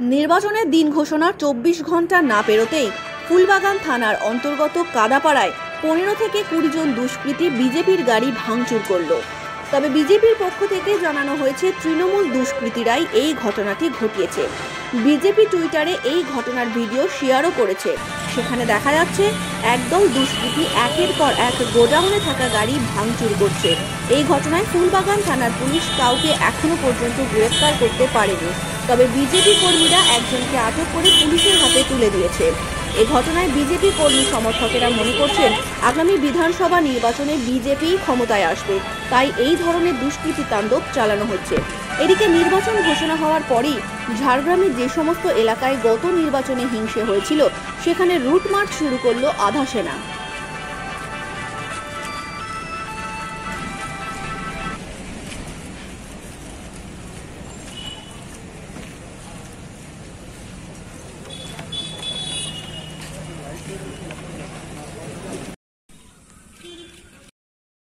নির্বাচনের দিন ঘোষণার ২৪ ঘন্টা না পেরোতেই ফুলবাগান থানার অন্তর্গত কাদাপাড়ায় ১৫ থেকে ২০ জন দুষ্কৃতী বিজেপির গাড়ি ভাঙচুর করল। তবে বিজেপির পক্ষ থেকে জানানো হয়েছে তৃণমূল দুষ্কৃতীরাই এই ঘটনাটি ঘটিয়েছে। বিজেপি টুইটারে এই ঘটনার ভিডিও শেয়ারও করেছে। সেখানে দেখা যাচ্ছে একদল দুষ্কৃতী একের পর এক গোডাউনে থাকা গাড়ি ভাঙচুর করছে। এই ঘটনায় ফুলবাগান থানার পুলিশ কাউকে এখনো পর্যন্ত গ্রেফতার করতে পারেনি। তবে বিজেপি কর্মীরা একজনকে আটক করে পুলিশের হাতে তুলে দিয়েছে। এই ঘটনায় বিজেপি কর্মী সমর্থকেরা মনে করছেন আগামী বিধানসভা নির্বাচনে বিজেপি ক্ষমতায় আসবে, তাই এই ধরনের দুষ্কৃতী তাণ্ডব চালানো হচ্ছে। এদিকে নির্বাচন ঘোষণা হওয়ার পরই ঝাড়গ্রামের যে সমস্ত এলাকায় গত নির্বাচনে হিংসে হয়েছিল সেখানে রুট মার্চ শুরু করল আধা সেনা।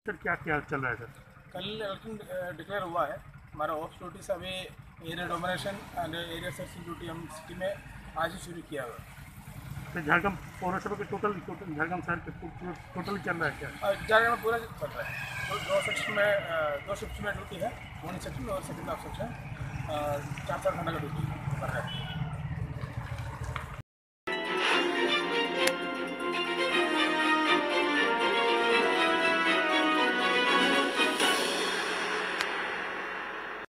सर क्या क्या चल रहा है सर? कल इलेक्शन डिक्लेयर हुआ है। हमारा ऑफ ड्यूटी से अभी area domination and area searching duty हम सिटी में आज ही शुरू किया हुआ है। तो झारखंड पौरसभा के टोटल झारखंड शहर के टोटल चल रहा है क्या? झारखंड में पूरा चल रहा है। तो दो शिफ्ट में ड्यूटी है, मॉर्निंग सेक्शन और सेकेंड हाफ सेक्शन 4-4 घंटा का ड्यूटी कर रहा है।